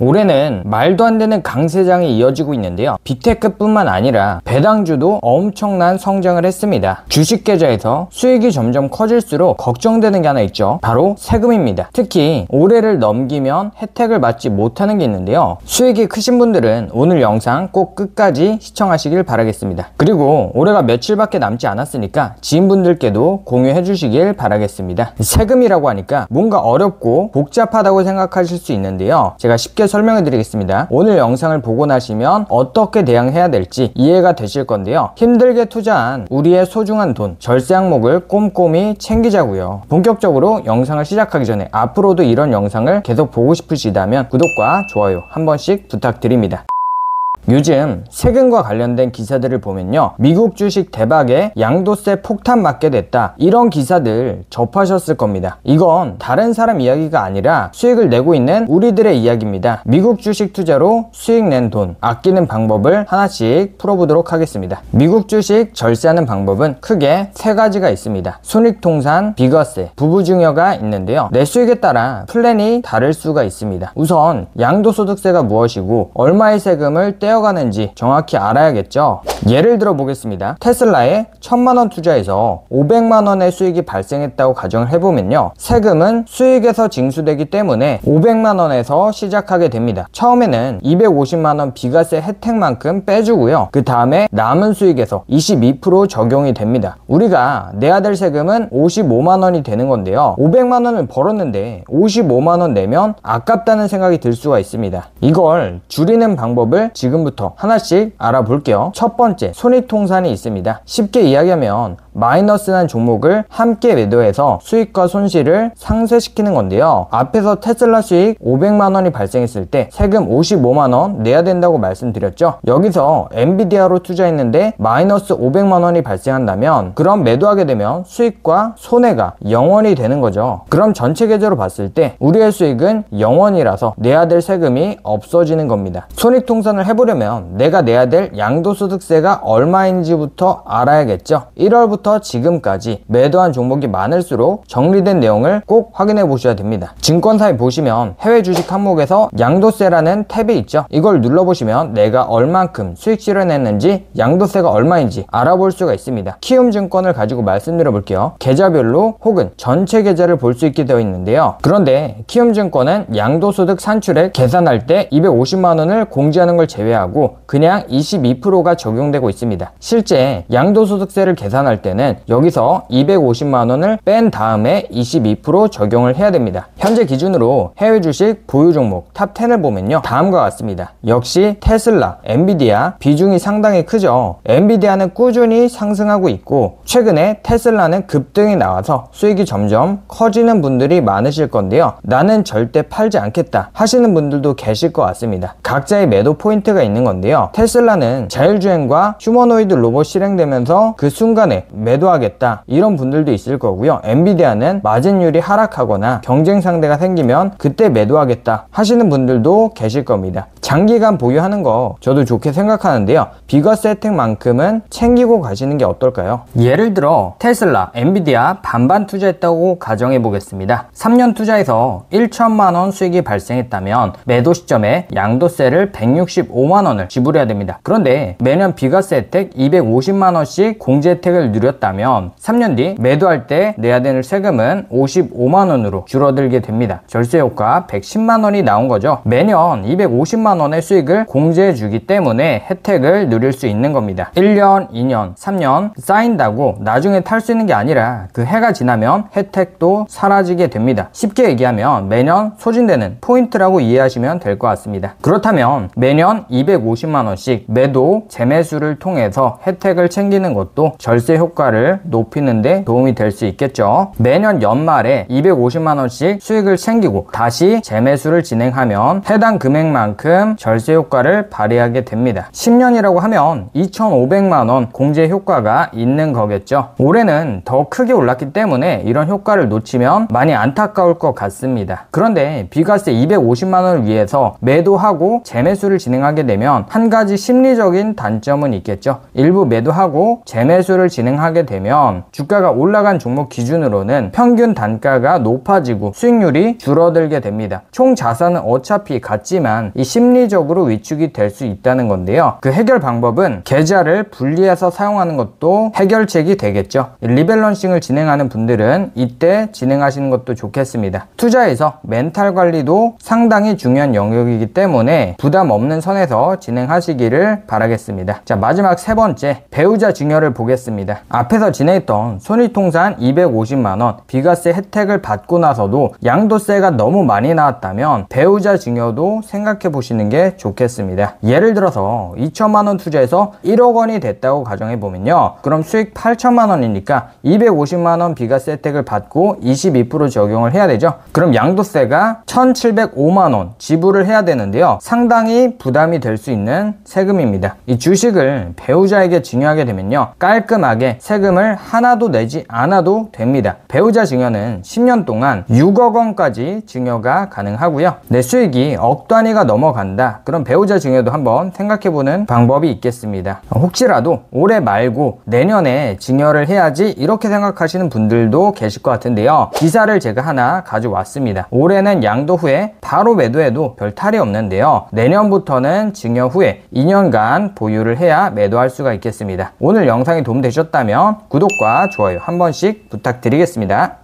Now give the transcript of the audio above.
올해는 말도 안 되는 강세장이 이어지고 있는데요. 빅테크뿐만 아니라 배당주도 엄청난 성장을 했습니다. 주식 계좌에서 수익이 점점 커질수록 걱정되는 게 하나 있죠. 바로 세금입니다. 특히 올해를 넘기면 혜택을 받지 못하는 게 있는데요. 수익이 크신 분들은 오늘 영상 꼭 끝까지 시청하시길 바라겠습니다. 그리고 올해가 며칠밖에 남지 않았으니까 지인분들께도 공유해 주시길 바라겠습니다. 세금이라고 하니까 뭔가 어렵고 복잡하다고 생각하실 수 있는데요. 제가 쉽게 설명해 드리겠습니다. 오늘 영상을 보고 나시면 어떻게 대응해야 될지 이해가 되실 건데요. 힘들게 투자한 우리의 소중한 돈, 절세 항목을 꼼꼼히 챙기자고요. 본격적으로 영상을 시작하기 전에 앞으로도 이런 영상을 계속 보고 싶으시다면 구독과 좋아요 한 번씩 부탁드립니다. 요즘 세금과 관련된 기사들을 보면요, 미국 주식 대박에 양도세 폭탄 맞게 됐다, 이런 기사들 접하셨을 겁니다. 이건 다른 사람 이야기가 아니라 수익을 내고 있는 우리들의 이야기입니다. 미국 주식 투자로 수익 낸 돈 아끼는 방법을 하나씩 풀어보도록 하겠습니다. 미국 주식 절세하는 방법은 크게 세 가지가 있습니다. 손익통산, 비과세, 부부증여가 있는데요. 내 수익에 따라 플랜이 다를 수가 있습니다. 우선 양도소득세가 무엇이고 얼마의 세금을 떼어가는지 정확히 알아야겠죠. 예를 들어 보겠습니다. 테슬라에 1000만원 투자해서 500만원의 수익이 발생했다고 가정을 해보면요, 세금은 수익에서 징수되기 때문에 500만원에서 시작하게 됩니다. 처음에는 250만원 비과세 혜택만큼 빼주고요, 그 다음에 남은 수익에서 22% 적용이 됩니다. 우리가 내야 될 세금은 55만원이 되는 건데요, 500만원을 벌었는데 55만원 내면 아깝다는 생각이 들 수가 있습니다. 이걸 줄이는 방법을 지금부터 하나씩 알아볼게요. 첫 번째, 손익통산이 있습니다. 쉽게 이야기하면 마이너스 난 종목을 함께 매도해서 수익과 손실을 상쇄시키는 건데요. 앞에서 테슬라 수익 500만원이 발생했을 때 세금 55만원 내야 된다고 말씀드렸죠. 여기서 엔비디아로 투자했는데 마이너스 500만원이 발생한다면 그럼 매도하게 되면 수익과 손해가 0원이 되는 거죠. 그럼 전체 계좌로 봤을 때 우리의 수익은 0원이라서 내야 될 세금이 없어지는 겁니다. 손익통산을 해보려면 내가 내야 될 양도소득세가 얼마인지부터 알아야겠죠. 1월부터 지금까지 매도한 종목이 많을수록 정리된 내용을 꼭 확인해 보셔야 됩니다. 증권사에 보시면 해외 주식 항목에서 양도세라는 탭이 있죠. 이걸 눌러보시면 내가 얼만큼 수익 실현했는지, 양도세가 얼마인지 알아볼 수가 있습니다. 키움증권을 가지고 말씀드려 볼게요. 계좌별로 혹은 전체 계좌를 볼 수 있게 되어 있는데요. 그런데 키움증권은 양도소득 산출액 계산할 때 250만원을 공제하는 걸 제외하고 그냥 22%가 적용되고 있습니다. 실제 양도소득세를 계산할 때는 여기서 250만원을 뺀 다음에 22% 적용을 해야 됩니다. 현재 기준으로 해외 주식 보유 종목 탑 10을 보면요, 다음과 같습니다. 역시 테슬라, 엔비디아 비중이 상당히 크죠. 엔비디아는 꾸준히 상승하고 있고 최근에 테슬라는 급등이 나와서 수익이 점점 커지는 분들이 많으실 건데요. 나는 절대 팔지 않겠다 하시는 분들도 계실 것 같습니다. 각자의 매도 포인트가 있는 건데요. 테슬라는 자율주행과 휴머노이드 로봇 실행되면서 그 순간에 매도하겠다 이런 분들도 있을 거고요. 엔비디아는 마진율이 하락하거나 경쟁 상대가 생기면 그때 매도하겠다 하시는 분들도 계실 겁니다. 장기간 보유하는 거 저도 좋게 생각하는데요. 비과세 혜택만큼은 챙기고 가시는 게 어떨까요? 예를 들어 테슬라, 엔비디아 반반 투자했다고 가정해 보겠습니다. 3년 투자해서 1천만원 수익이 발생했다면 매도 시점에 양도세를 165만원을 지불해야 됩니다. 그런데 매년 비과세 혜택 250만원씩 공제 혜택을 누렸다면 3년 뒤 매도할 때 내야 되는 세금은 55만원으로 줄어들게 됩니다. 절세 효과 110만원이 나온 거죠. 매년 250만원의 수익을 공제해 주기 때문에 혜택을 누릴 수 있는 겁니다. 1년, 2년, 3년 쌓인다고 나중에 탈 수 있는 게 아니라 그 해가 지나면 혜택도 사라지게 됩니다. 쉽게 얘기하면 매년 소진되는 포인트라고 이해하시면 될 것 같습니다. 그렇다면 매년 250만원씩 매도, 재매수를 통해서 혜택을 챙기는 것도 절세 효과를 높이는 데 도움이 될 수 있겠죠. 매년 연말에 250만원씩 수익을 챙기고 다시 재매수를 진행하면 해당 금액만큼 절세 효과를 발휘하게 됩니다. 10년이라고 하면 2,500만원 공제 효과가 있는 거겠죠. 올해는 더 크게 올랐기 때문에 이런 효과를 놓치면 많이 안타까울 것 같습니다. 그런데 비과세 250만원을 위해서 매도하고 재매수를 진행하게 되면 되면 한 가지 심리적인 단점은 있겠죠. 일부 매도하고 재매수를 진행하게 되면 주가가 올라간 종목 기준으로는 평균 단가가 높아지고 수익률이 줄어들게 됩니다. 총 자산은 어차피 같지만 이 심리적으로 위축이 될 수 있다는 건데요. 그 해결 방법은 계좌를 분리해서 사용하는 것도 해결책이 되겠죠. 리밸런싱을 진행하는 분들은 이때 진행하시는 것도 좋겠습니다. 투자에서 멘탈 관리도 상당히 중요한 영역이기 때문에 부담 없는 선에서 진행하시기를 바라겠습니다. 자, 마지막 세 번째, 배우자 증여를 보겠습니다. 앞에서 진행했던 손익통산 250만원 비과세 혜택을 받고 나서도 양도세가 너무 많이 나왔다면 배우자 증여도 생각해 보시는 게 좋겠습니다. 예를 들어서 2천만원 투자해서 1억 원이 됐다고 가정해 보면요, 그럼 수익 8천만 원이니까 250만원 비과세 혜택을 받고 22% 적용을 해야 되죠. 그럼 양도세가 1,705만원 지불을 해야 되는데요, 상당히 부담이 될 수 있는 세금입니다. 이 주식을 배우자에게 증여하게 되면요, 깔끔하게 세금을 하나도 내지 않아도 됩니다. 배우자 증여는 10년 동안 6억 원까지 증여가 가능하고요. 내 수익이 억 단위가 넘어간다, 그럼 배우자 증여도 한번 생각해보는 방법이 있겠습니다. 혹시라도 올해 말고 내년에 증여를 해야지 이렇게 생각하시는 분들도 계실 것 같은데요, 기사를 제가 하나 가져왔습니다. 올해는 양도 후에 바로 매도해도 별 탈이 없는데요, 내년부터는 증여 후에 2년간 보유를 해야 매도할 수가 있겠습니다. 오늘 영상이 도움되셨다면 구독과 좋아요 한 번씩 부탁드리겠습니다.